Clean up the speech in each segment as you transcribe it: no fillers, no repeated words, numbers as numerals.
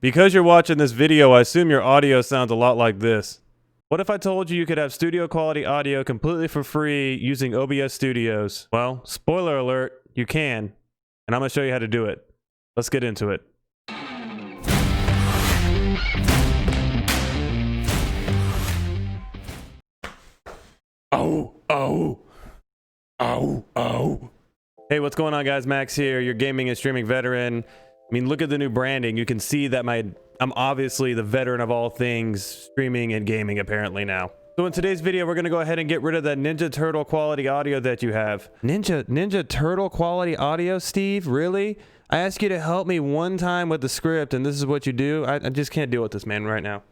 Because you're watching this video, I assume your audio sounds a lot like this. What if I told you you could have studio quality audio completely for free using OBS Studios? Well, spoiler alert, you can. And I'm going to show you how to do it. Let's get into it. Oh. Hey, what's going on, guys? Max here, your gaming and streaming veteran. I mean, look at the new branding. You can see that I'm obviously the veteran of all things streaming and gaming apparently now. So in today's video, we're going to go ahead and get rid of that Ninja Turtle quality audio that you have. Ninja Turtle quality audio, Steve? Really? I asked you to help me one time with the script and this is what you do? I just can't deal with this, man, right now.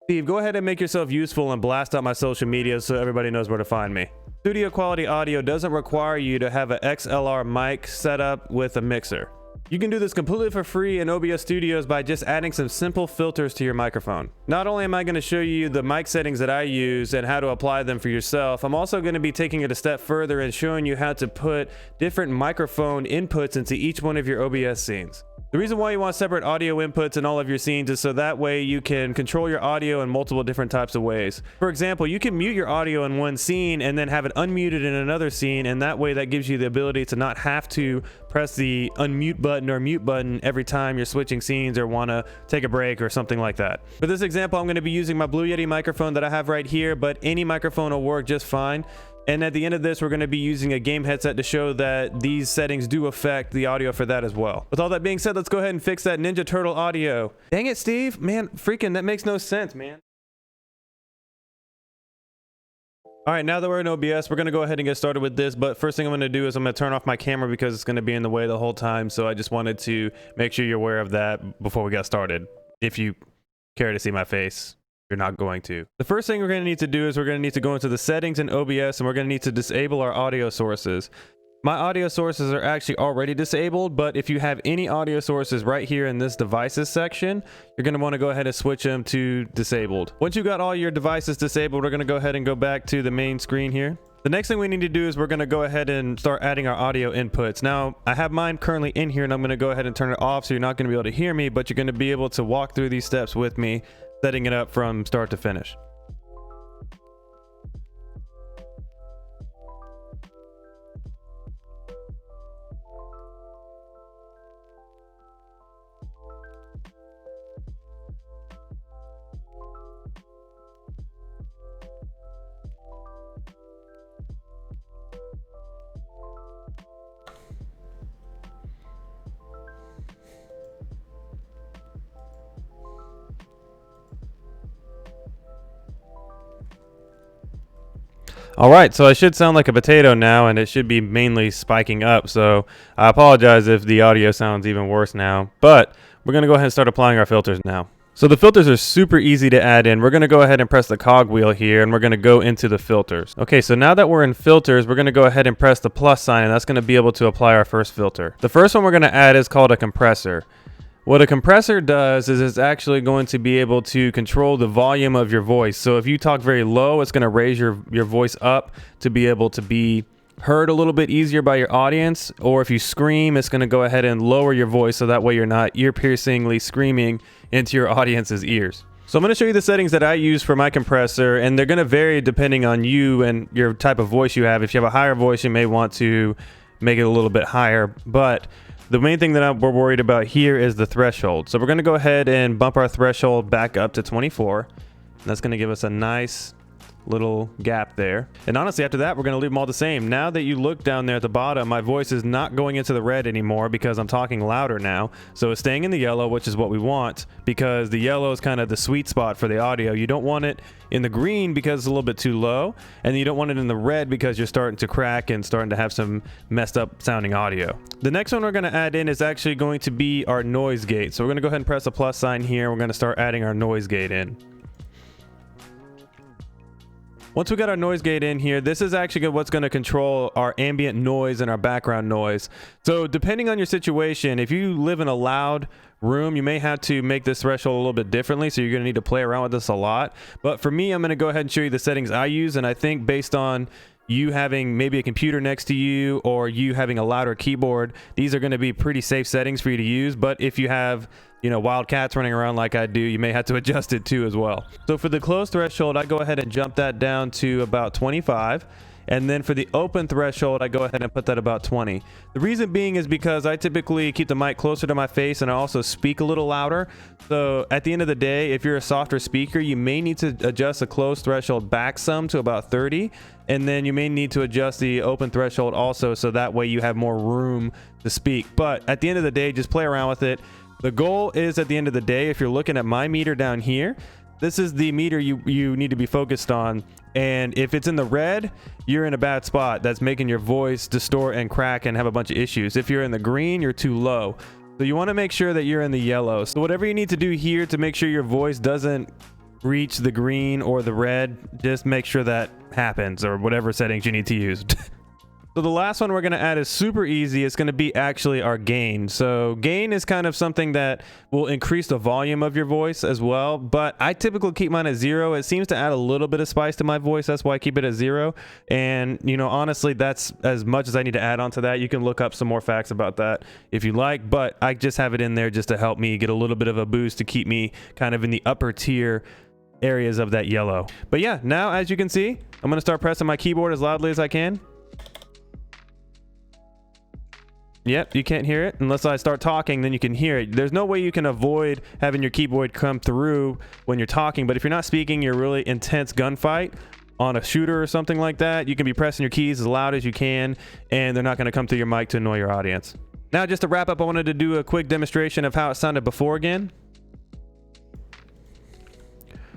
Steve, go ahead and make yourself useful and blast out my social media so everybody knows where to find me. Studio quality audio doesn't require you to have an XLR mic set up with a mixer. You can do this completely for free in OBS Studios by just adding some simple filters to your microphone. Not only am I going to show you the mic settings that I use and how to apply them for yourself, I'm also going to be taking it a step further and showing you how to put different microphone inputs into each one of your OBS scenes. The reason why you want separate audio inputs in all of your scenes is so that way you can control your audio in multiple different types of ways. For example, you can mute your audio in one scene and then have it unmuted in another scene, and that way that gives you the ability to not have to press the unmute button or mute button every time you're switching scenes or want to take a break or something like that. For this example, I'm going to be using my Blue Yeti microphone that I have right here, but any microphone will work just fine. And at the end of this, we're going to be using a game headset to show that these settings do affect the audio for that as well. With all that being said, let's go ahead and fix that Ninja Turtle audio. Dang it, Steve. Man, freaking, that makes no sense, man. All right, now that we're in OBS, we're going to go ahead and get started with this. But first thing I'm going to do is I'm going to turn off my camera because it's going to be in the way the whole time. So I just wanted to make sure you're aware of that before we got started. If you care to see my face. You're not going to. The first thing we're going to need to do is we're going to need to go into the settings in OBS and we're going to need to disable our audio sources. My audio sources are actually already disabled, but if you have any audio sources right here in this devices section, you're going to want to go ahead and switch them to disabled. Once you got all your devices disabled, we're going to go ahead and go back to the main screen here. The next thing we need to do is we're going to go ahead and start adding our audio inputs. Now, I have mine currently in here and I'm going to go ahead and turn it off so you're not going to be able to hear me, but you're going to be able to walk through these steps with me, setting it up from start to finish. All right, so I should sound like a potato now, and it should be mainly spiking up. So I apologize if the audio sounds even worse now, but we're going to go ahead and start applying our filters now. So the filters are super easy to add in. We're going to go ahead and press the cog wheel here, and we're going to go into the filters. Okay, so now that we're in filters, we're going to go ahead and press the plus sign, and that's going to be able to apply our first filter. The first one we're going to add is called a compressor. What a compressor does is it's actually going to be able to control the volume of your voice. So if you talk very low, it's going to raise your voice up to be able to be heard a little bit easier by your audience. Or if you scream, it's going to go ahead and lower your voice so that way you're not ear-piercingly screaming into your audience's ears. So I'm going to show you the settings that I use for my compressor, and they're going to vary depending on you and your type of voice you have. If you have a higher voice, you may want to make it a little bit higher, but the main thing that we're worried about here is the threshold. So we're going to go ahead and bump our threshold back up to 24. And that's going to give us a nice little gap there. And honestly, after that, we're going to leave them all the same. Now that you look down there at the bottom, my voice is not going into the red anymore because I'm talking louder now. So it's staying in the yellow, which is what we want, because the yellow is kind of the sweet spot for the audio. You don't want it in the green because it's a little bit too low, and you don't want it in the red because you're starting to crack and starting to have some messed up sounding audio. The next one we're going to add in is actually going to be our noise gate. So we're going to go ahead and press a plus sign here. We're going to start adding our noise gate in. Once we got our noise gate in here, this is actually what's going to control our ambient noise and our background noise. So depending on your situation, if you live in a loud room, you may have to make this threshold a little bit differently, so you're going to need to play around with this a lot. But for me, I'm going to go ahead and show you the settings I use, and I think based on you having maybe a computer next to you or you having a louder keyboard, these are going to be pretty safe settings for you to use. But if you have, you know, wild cats running around like I do, you may have to adjust it too as well. So for the close threshold, I go ahead and jump that down to about 25. And then for the open threshold, I go ahead and put that about 20. The reason being is because I typically keep the mic closer to my face and I also speak a little louder. So at the end of the day, if you're a softer speaker, you may need to adjust the close threshold back some to about 30. And then you may need to adjust the open threshold also, so that way you have more room to speak. But at the end of the day, just play around with it. The goal is, at the end of the day, if you're looking at my meter down here, this is the meter you need to be focused on. And if it's in the red, you're in a bad spot. That's making your voice distort and crack and have a bunch of issues. If you're in the green, you're too low. So you want to make sure that you're in the yellow. So whatever you need to do here to make sure your voice doesn't reach the green or the red, just make sure that happens, or whatever settings you need to use. So the last one we're going to add is super easy. It's going to be actually our gain. So gain is kind of something that will increase the volume of your voice as well, but I typically keep mine at 0. It seems to add a little bit of spice to my voice. That's why I keep it at 0. And, you know, honestly, that's as much as I need to add on to that. You can look up some more facts about that if you like, but I just have it in there just to help me get a little bit of a boost to keep me kind of in the upper tier areas of that yellow. But yeah, now as you can see, I'm going to start pressing my keyboard as loudly as I can. Yep, you can't hear it unless I start talking, then you can hear it. There's no way you can avoid having your keyboard come through when you're talking, but if you're not speaking, you're really intense gunfight on a shooter or something like that, you can be pressing your keys as loud as you can, and they're not going to come through your mic to annoy your audience. Now, just to wrap up, I wanted to do a quick demonstration of how it sounded before again.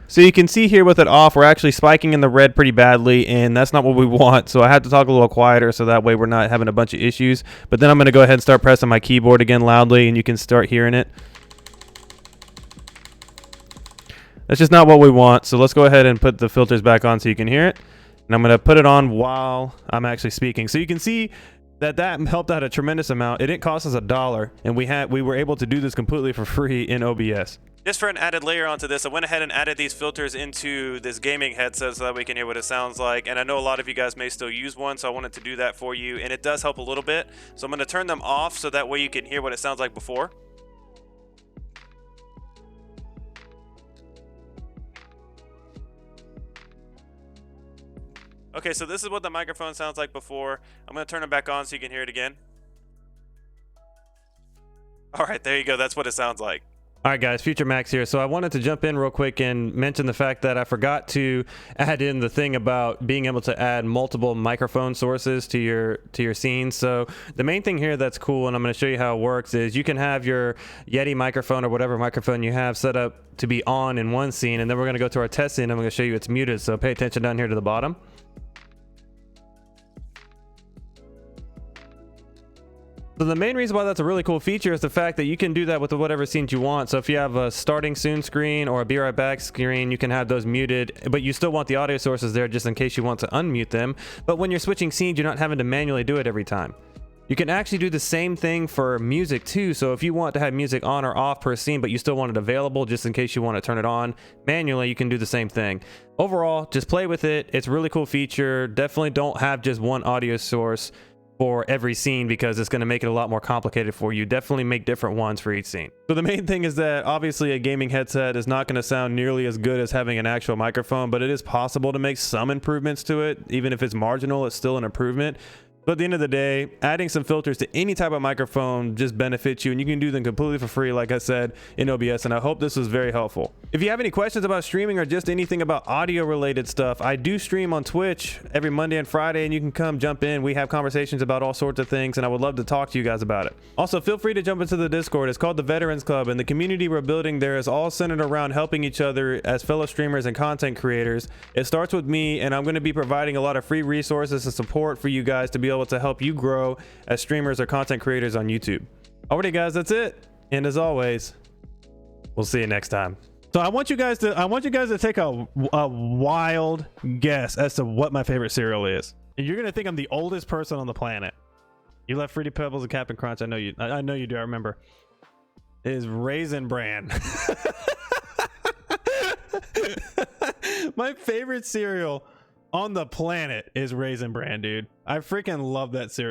So you can see here with it off, we're actually spiking in the red pretty badly, and that's not what we want. So I had to talk a little quieter so that way we're not having a bunch of issues. But then I'm going to go ahead and start pressing my keyboard again loudly, and you can start hearing it. That's just not what we want. So let's go ahead and put the filters back on so you can hear it. And I'm going to put it on while I'm actually speaking. So you can see that helped out a tremendous amount. It didn't cost us $1, and we were able to do this completely for free in OBS. Just for an added layer onto this, I went ahead and added these filters into this gaming headset so that we can hear what it sounds like. And I know a lot of you guys may still use one, so I wanted to do that for you. And it does help a little bit. So I'm going to turn them off so that way you can hear what it sounds like before. Okay, so this is what the microphone sounds like before. I'm going to turn it back on so you can hear it again. All right, there you go. That's what it sounds like. All right, guys, Future Max here. So I wanted to jump in real quick and mention the fact that I forgot to add in the thing about being able to add multiple microphone sources to your scene. So the main thing here that's cool, and I'm going to show you how it works, is you can have your Yeti microphone or whatever microphone you have set up to be on in one scene, and then we're going to go to our test scene, and I'm going to show you it's muted. So pay attention down here to the bottom. So the main reason why that's a really cool feature is the fact that you can do that with whatever scenes you want. So if you have a starting soon screen or a be right back screen, you can have those muted, but you still want the audio sources there just in case you want to unmute them. But when you're switching scenes, you're not having to manually do it every time. You can actually do the same thing for music too. So if you want to have music on or off per scene, but you still want it available just in case you want to turn it on manually, you can do the same thing. Overall, just play with it. It's a really cool feature. Definitely don't have just one audio source for every scene because it's going to make it a lot more complicated for you. Definitely make different ones for each scene. So the main thing is that obviously a gaming headset is not going to sound nearly as good as having an actual microphone, but it is possible to make some improvements to it. Even if it's marginal, it's still an improvement. But at the end of the day, adding some filters to any type of microphone just benefits you, and you can do them completely for free, like I said, in OBS, and I hope this was very helpful. If you have any questions about streaming or just anything about audio related stuff, I do stream on Twitch every Monday and Friday, and you can come jump in. We have conversations about all sorts of things, and I would love to talk to you guys about it. Also, feel free to jump into the Discord. It's called the Veterans Club, and the community we're building there is all centered around helping each other as fellow streamers and content creators. It starts with me, and I'm going to be providing a lot of free resources and support for you guys to be able to help you grow as streamers or content creators on YouTube. Alrighty guys, that's it. And as always, we'll see you next time. So I want you guys to take a wild guess as to what my favorite cereal is. And you're gonna think I'm the oldest person on the planet. You love Fruity Pebbles and Captain Crunch. I know you do. I remember. It is Raisin Bran. My favorite cereal on the planet is Raisin Bran, dude. I freaking love that cereal.